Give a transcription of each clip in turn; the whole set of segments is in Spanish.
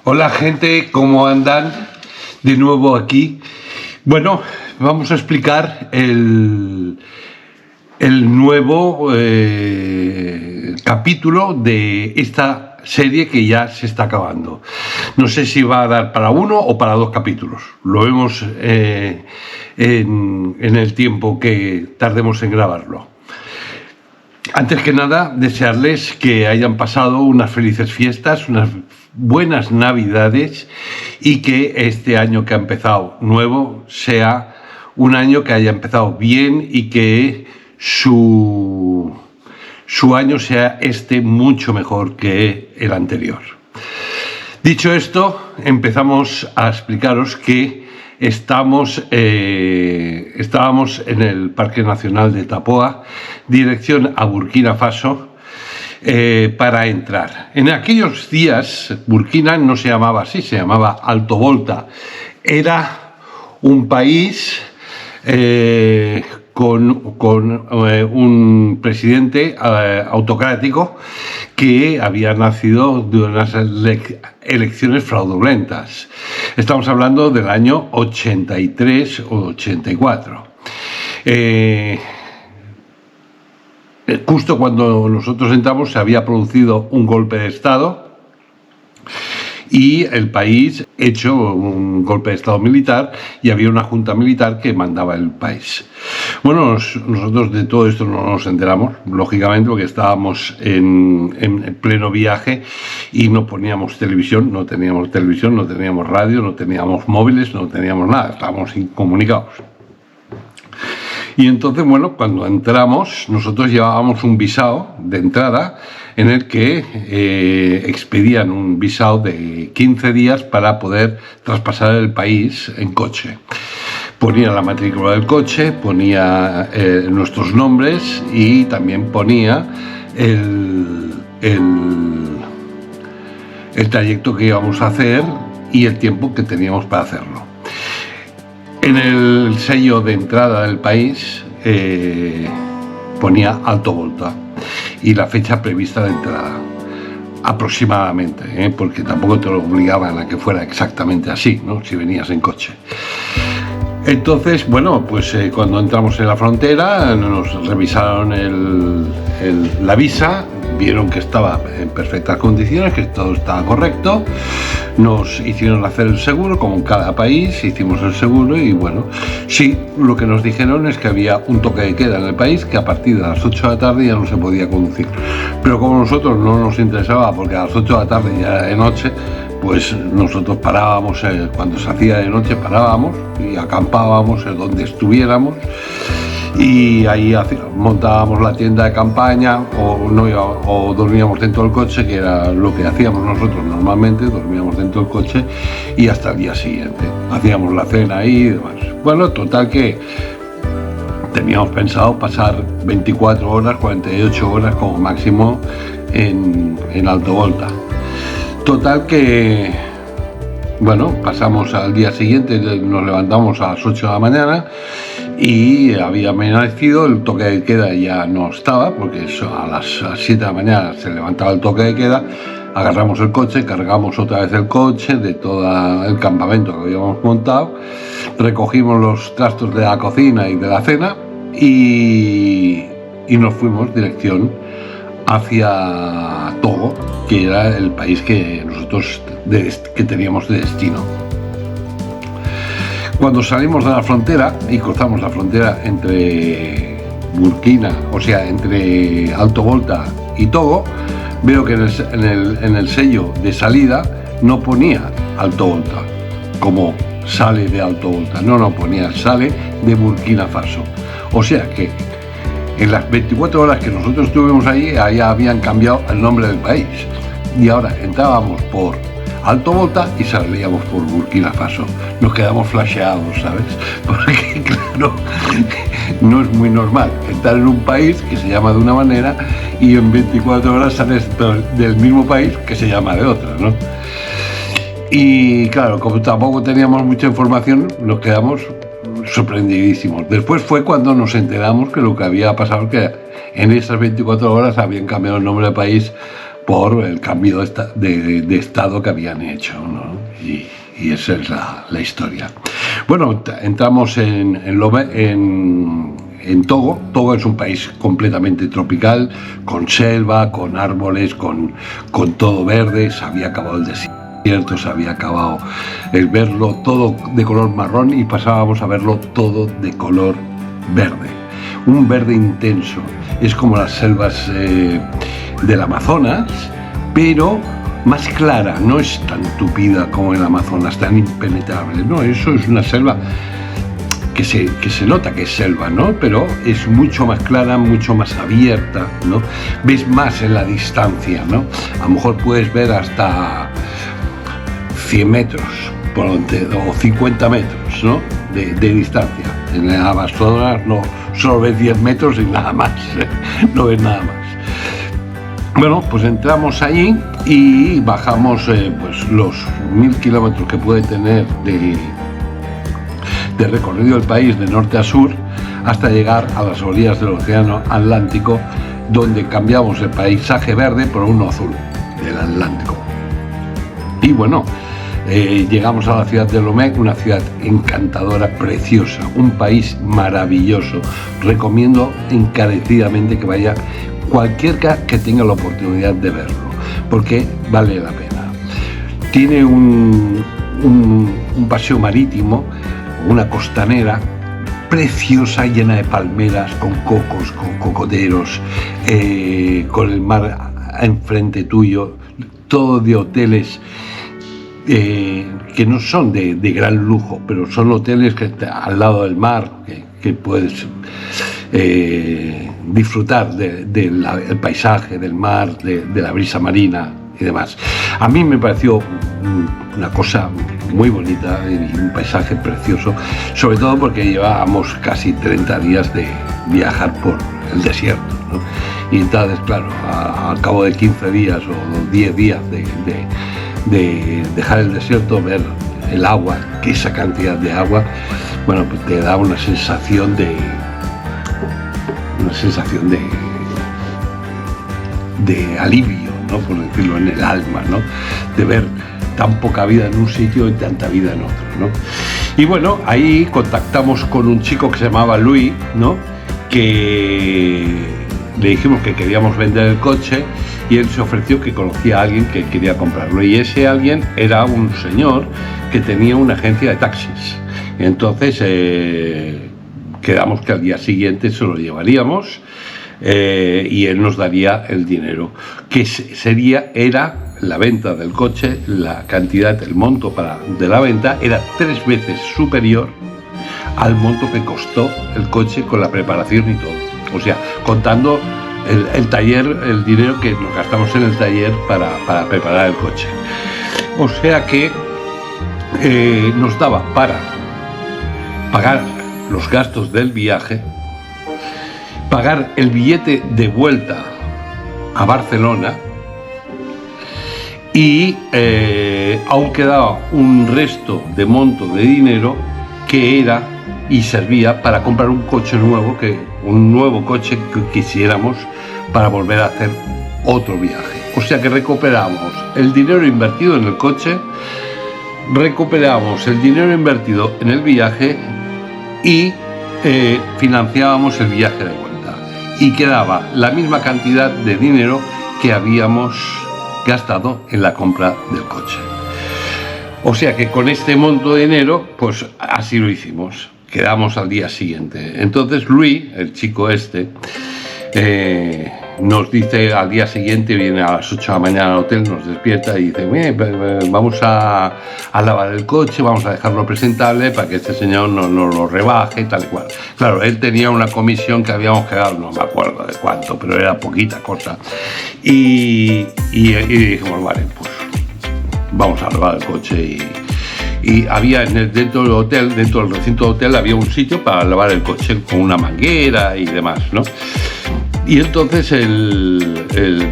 Hola gente, ¿cómo andan? De nuevo aquí. Bueno, vamos a explicar el nuevo capítulo de esta serie que ya se está acabando. No sé si va a dar para uno o para dos capítulos. Lo vemos en el tiempo que tardemos en grabarlo. Antes que nada, desearles que hayan pasado unas felices fiestas, unas buenas navidades y que este año que ha empezado nuevo sea un año que haya empezado bien y que su año sea mucho mejor que el anterior. Dicho esto, empezamos a explicaros que estábamos en el Parque Nacional de Tapoa, dirección a Burkina Faso, para entrar. En aquellos días, Burkina no se llamaba así, se llamaba Alto Volta. Era un país con un presidente autocrático que había nacido de unas elecciones fraudulentas. Estamos hablando del año 83 o 84. Justo cuando nosotros entramos se había producido un golpe de Estado y el país hecho un golpe de Estado militar y había una junta militar que mandaba el país. Bueno, nosotros de todo esto no nos enteramos, lógicamente, porque estábamos en pleno viaje y no poníamos televisión, no teníamos radio, no teníamos móviles, no teníamos nada, estábamos incomunicados. Y entonces, bueno, cuando entramos, nosotros llevábamos un visado de entrada en el que expedían un visado de 15 días para poder traspasar el país en coche. Ponía la matrícula del coche, ponía nuestros nombres y también ponía el trayecto que íbamos a hacer y el tiempo que teníamos para hacerlo. En el sello de entrada del país ponía Alto Volta y la fecha prevista de entrada, aproximadamente, porque tampoco te lo obligaban a que fuera exactamente así, ¿no? Si venías en coche. Entonces, bueno, pues cuando entramos en la frontera nos revisaron la visa, vieron que estaba en perfectas condiciones, que todo estaba correcto, nos hicieron hacer el seguro, como en cada país, hicimos el seguro y bueno, sí, lo que nos dijeron es que había un toque de queda en el país, que a partir de las 8 de la tarde ya no se podía conducir. Pero como a nosotros no nos interesaba, porque a las 8 de la tarde ya era de noche, pues nosotros parábamos, cuando se hacía de noche parábamos y acampábamos en donde estuviéramos y ahí montábamos la tienda de campaña o dormíamos dentro del coche, que era lo que hacíamos nosotros normalmente, dormíamos dentro del coche y hasta el día siguiente hacíamos la cena ahí y demás. Bueno, total que teníamos pensado pasar 24 horas, 48 horas como máximo en Alto Volta. Total que, bueno, pasamos al día siguiente, nos levantamos a las 8 de la mañana y había amanecido, el toque de queda ya no estaba, porque eso, a las 7 de la mañana se levantaba el toque de queda, agarramos el coche, cargamos otra vez el coche de todo el campamento que habíamos montado, recogimos los trastos de la cocina y de la cena y nos fuimos dirección hacia Togo, que era el país que nosotros que teníamos de destino. Cuando salimos de la frontera y cruzamos la frontera entre Burkina, o sea, entre Alto Volta y Togo, veo que en el sello de salida no ponía Alto Volta, como sale de Alto Volta, no ponía sale de Burkina Faso. O sea que en las 24 horas que nosotros estuvimos ahí, allá habían cambiado el nombre del país. Y ahora entrábamos por Alto Volta y salíamos por Burkina Faso. Nos quedamos flasheados, ¿sabes? Porque, claro, no es muy normal entrar en un país que se llama de una manera y en 24 horas sales del mismo país que se llama de otra, ¿no? Y, claro, como tampoco teníamos mucha información, nos quedamos sorprendidísimos. Después fue cuando nos enteramos que lo que había pasado, que en esas 24 horas habían cambiado el nombre del país por el cambio de estado que habían hecho, ¿no? Y esa es la historia. Bueno, entramos en Togo. Togo es un país completamente tropical, con selva, con árboles, con todo verde. Se había acabado el desierto, se había acabado el verlo todo de color marrón y pasábamos a verlo todo de color verde. Un verde intenso. Es como las selvas del Amazonas, pero más clara, no es tan tupida como el Amazonas, tan impenetrable. No, eso es una selva que se nota que es selva, ¿no? Pero es mucho más clara, mucho más abierta, ¿no? Ves más en la distancia, ¿no? A lo mejor puedes ver hasta 100 metros o 50 metros, ¿no? De distancia. En el Amazonas no, solo ves 10 metros y nada más, no ves nada más. Bueno, pues entramos allí y bajamos pues los 1000 kilómetros que puede tener de recorrido el país de norte a sur hasta llegar a las orillas del océano Atlántico, donde cambiamos el paisaje verde por uno azul del Atlántico. Y bueno, llegamos a la ciudad de Lomé, una ciudad encantadora, preciosa, un país maravilloso. Recomiendo encarecidamente que vaya cualquiera que tenga la oportunidad de verlo, porque vale la pena. Tiene un paseo marítimo, una costanera preciosa, llena de palmeras, con cocos, con cocoteros, con el mar enfrente tuyo, todo de hoteles que no son de gran lujo, pero son hoteles que al lado del mar, que puedes disfrutar del paisaje, del mar, de la brisa marina y demás. A mí me pareció una cosa muy bonita y un paisaje precioso, sobre todo porque llevábamos casi 30 días de viajar por el desierto, ¿no? Y entonces, claro, al cabo de 15 días o 10 días de dejar el desierto, ver el agua, que esa cantidad de agua, bueno, pues te da una sensación de alivio, ¿no? Por decirlo, en el alma, ¿no? De ver tan poca vida en un sitio y tanta vida en otro, ¿no? Y bueno, ahí contactamos con un chico que se llamaba Luis, ¿no? Que le dijimos que queríamos vender el coche y él se ofreció que conocía a alguien que quería comprarlo, y ese alguien era un señor que tenía una agencia de taxis. Y entonces quedamos que al día siguiente se lo llevaríamos y él nos daría el dinero, que era la venta del coche, la cantidad, el monto de la venta era 3 veces superior al monto que costó el coche con la preparación y todo. O sea, contando el taller, el dinero que nos gastamos en el taller para preparar el coche. O sea que nos daba para pagar los gastos del viaje, pagar el billete de vuelta a Barcelona, y aún quedaba un resto de monto de dinero que era y servía para comprar un coche nuevo, un nuevo coche que quisiéramos para volver a hacer otro viaje. O sea que recuperamos el dinero invertido en el coche, recuperamos el dinero invertido en el viaje y financiábamos el viaje de vuelta. Y quedaba la misma cantidad de dinero que habíamos gastado en la compra del coche. O sea que con este monto de dinero, pues así lo hicimos. Quedamos al día siguiente. Entonces Luis, el chico este, nos dice al día siguiente, viene a las 8 de la mañana al hotel, nos despierta y dice: vamos a lavar el coche, vamos a dejarlo presentable para que este señor no lo rebaje, tal y cual. Claro, él tenía una comisión que habíamos quedado, no me acuerdo de cuánto, pero era poquita cosa. Y dijimos: vale, pues vamos a lavar el coche. Y había dentro del hotel, dentro del recinto del hotel, había un sitio para lavar el coche con una manguera y demás, ¿no? Y entonces,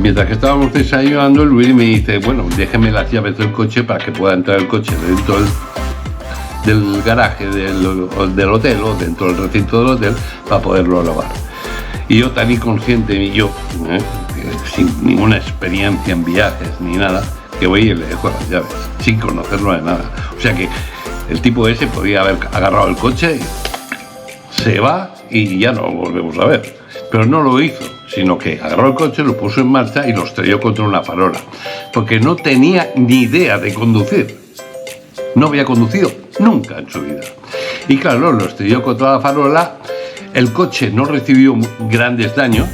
mientras que estábamos desayunando, Luis me dice: bueno, déjeme las llaves del coche para que pueda entrar el coche dentro del garaje del hotel o dentro del recinto del hotel para poderlo lavar. Y yo, tan inconsciente, sin ninguna experiencia en viajes ni nada, que voy y le dejo las llaves, sin conocerlo de nada. O sea que el tipo ese podía haber agarrado el coche, se va y ya no lo volvemos a ver. Pero no lo hizo, sino que agarró el coche, lo puso en marcha y lo estrelló contra una farola, porque no tenía ni idea de conducir. No había conducido nunca en su vida. Y claro, lo estrelló contra la farola, el coche no recibió grandes daños,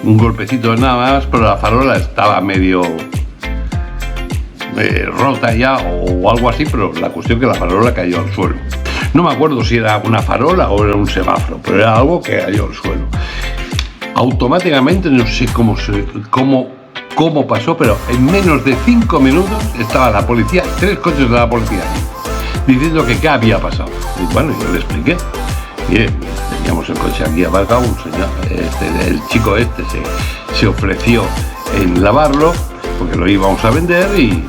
un golpecito nada más, pero la farola estaba medio rota ya o algo así, pero la cuestión es que la farola cayó al suelo. No me acuerdo si era una farola o era un semáforo, pero era algo que cayó al suelo. Automáticamente, no sé cómo pasó, pero en menos de 5 minutos estaba la policía, 3 coches de la policía, diciendo que qué había pasado. Y bueno, yo le expliqué. Mire, teníamos el coche aquí aparcado, un señor, el chico se ofreció en lavarlo, porque lo íbamos a vender, y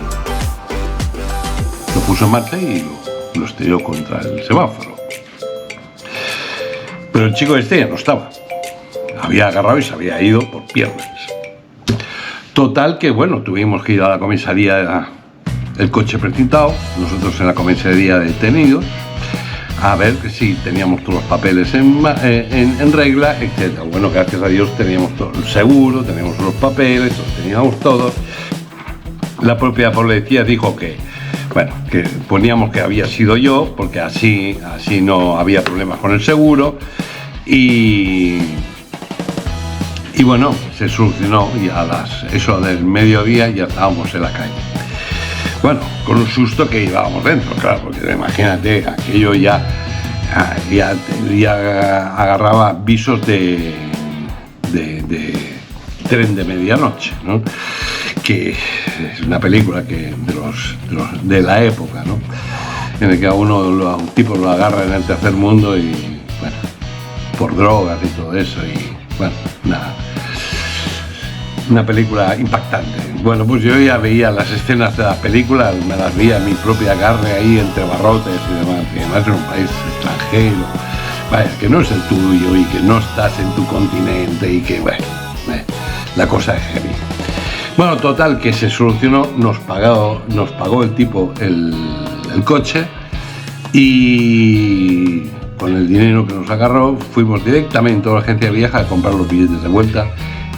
lo puso en marcha y lo estrelló contra el semáforo. Pero el chico ya no estaba. Había agarrado y se había ido por piernas. Total que, bueno, tuvimos que ir a la comisaría, el coche precintado, nosotros en la comisaría detenidos, a ver que si teníamos todos los papeles en regla, etc. Bueno, gracias a Dios teníamos todo el seguro, teníamos los papeles, los teníamos todos. La propia policía dijo que, bueno, que poníamos que había sido yo, porque así no había problemas con el seguro, y bueno, se solucionó, y eso del mediodía ya estábamos en la calle. Bueno, con un susto que íbamos dentro, claro, porque imagínate, aquello ya agarraba visos de tren de medianoche, ¿no? Que es una película que de la época, ¿no? En el que a un tipo lo agarra en el tercer mundo y, bueno, por drogas y todo eso, y bueno, una película impactante. Bueno, pues yo ya veía las escenas de la película, me las veía en mi propia carne ahí entre barrotes y demás, y además en un país extranjero, vaya, que no es el tuyo y que no estás en tu continente y que, bueno, la cosa es heavy. Bueno, total, que se solucionó, nos pagó el tipo el coche, y con el dinero que nos agarró fuimos directamente a la agencia de viajes a comprar los billetes de vuelta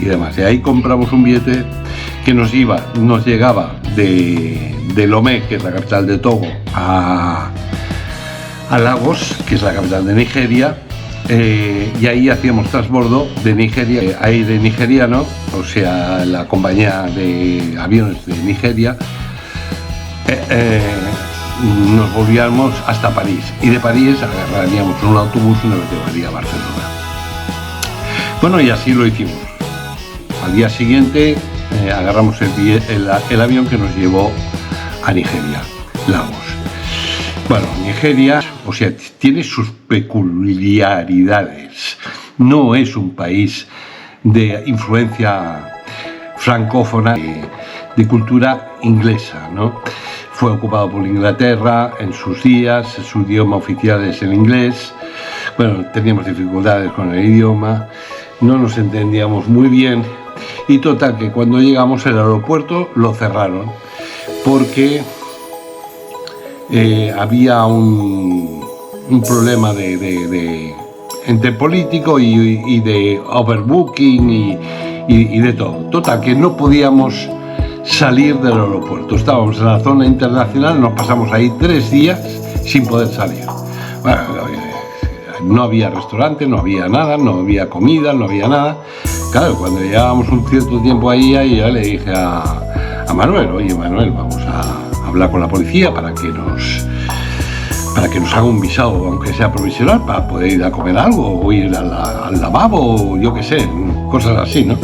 y demás. Y ahí compramos un billete que nos llegaba de Lomé, que es la capital de Togo, a Lagos, que es la capital de Nigeria, y ahí hacíamos transbordo de Nigeria, aire nigeriano, o sea, la compañía de aviones de Nigeria, nos volvíamos hasta París, y de París agarraríamos un autobús y nos llevaría a Barcelona. Bueno, y así lo hicimos. Al día siguiente agarramos el avión que nos llevó a Nigeria, Lagos. Bueno, Nigeria, o sea, tiene sus peculiaridades. No es un país de influencia francófona, de cultura inglesa, ¿no? Fue ocupado por Inglaterra en sus días, su idioma oficial es el inglés. Bueno, teníamos dificultades con el idioma, no nos entendíamos muy bien, y total que cuando llegamos al aeropuerto lo cerraron porque había un problema entre político y de overbooking y de todo. Total que no podíamos salir del aeropuerto. Estábamos en la zona internacional, nos pasamos ahí 3 días sin poder salir. Bueno, no había restaurante, no había nada, no había comida, no había nada. Claro, cuando llevábamos un cierto tiempo ahí, yo le dije a Manuel: oye, Manuel, vamos a hablar con la policía para que nos haga un visado, aunque sea provisional, para poder ir a comer algo, o ir al lavabo, o yo qué sé, cosas así, ¿no?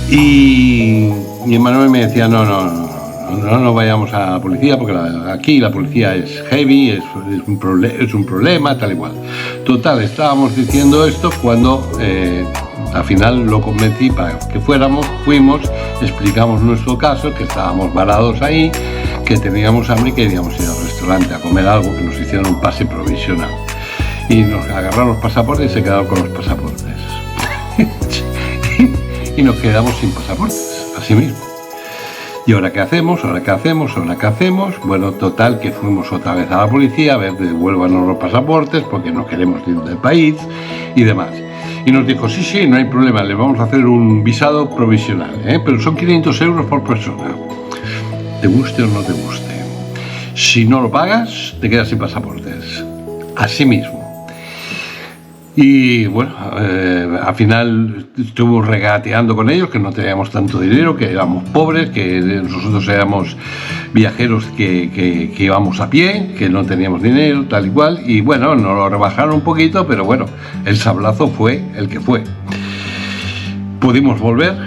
Y Manuel me decía: no vayamos a la policía, porque aquí la policía es heavy, es un problema, tal y cual. Total, estábamos diciendo esto cuando al final lo convencí para que fuimos, explicamos nuestro caso, que estábamos varados ahí, que teníamos hambre y que queríamos ir al restaurante a comer algo, que nos hicieron un pase provisional. Y nos agarraron los pasaportes y se quedaron con los pasaportes. y nos quedamos sin pasaportes, así mismo. ¿Y ahora qué hacemos? ¿Ahora qué hacemos? ¿Ahora qué hacemos? Bueno, total, que fuimos otra vez a la policía a ver, devuélvanos los pasaportes porque no queremos ir del país y demás. Y nos dijo, sí, no hay problema, les vamos a hacer un visado provisional, pero son 500 euros por persona. Te guste o no te guste. Si no lo pagas, te quedas sin pasaportes. Así mismo. Y bueno, al final estuvimos regateando con ellos, que no teníamos tanto dinero, que éramos pobres, que nosotros éramos viajeros que íbamos a pie, que no teníamos dinero, tal y cual. Y bueno, nos lo rebajaron un poquito, pero bueno, el sablazo fue el que fue. Pudimos volver.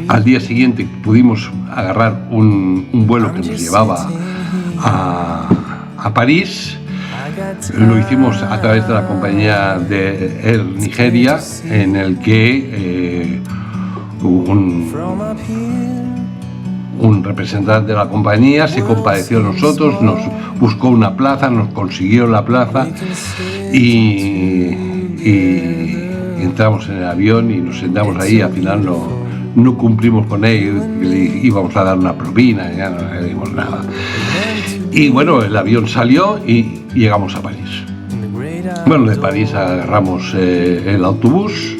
Al día siguiente pudimos agarrar un vuelo que nos llevaba a París. Lo hicimos a través de la compañía de Air Nigeria, en el que un representante de la compañía se compadeció a nosotros, nos buscó una plaza, nos consiguió la plaza y entramos en el avión y nos sentamos ahí. Al final no cumplimos con ello, íbamos a dar una propina, ya no le dimos nada. Y bueno, el avión salió y llegamos a París. Bueno, de París agarramos el autobús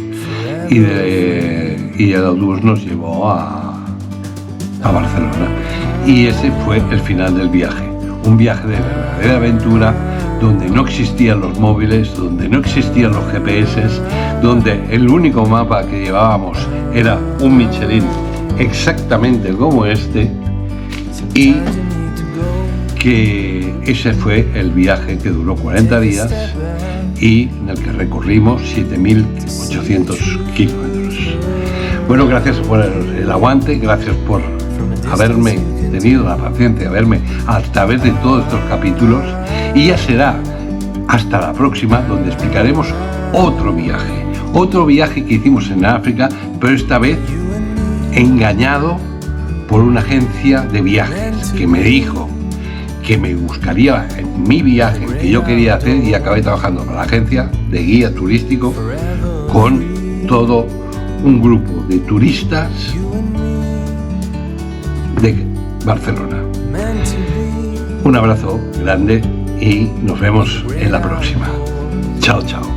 y el autobús nos llevó a Barcelona. Y ese fue el final del viaje. Un viaje de verdadera aventura, donde no existían los móviles, donde no existían los GPS, donde el único mapa que llevábamos era un Michelin exactamente como este, y que ese fue el viaje que duró 40 días y en el que recorrimos 7.800 kilómetros. Bueno, gracias por el aguante, gracias por haberme tenido la paciencia, haberme a través de todos estos capítulos, y ya será hasta la próxima, donde explicaremos otro viaje que hicimos en África, pero esta vez engañado por una agencia de viajes que me dijo que me buscaría en mi viaje que yo quería hacer, y acabé trabajando para la agencia de guía turístico con todo un grupo de turistas de Barcelona. Un abrazo grande y nos vemos en la próxima. Chao, chao.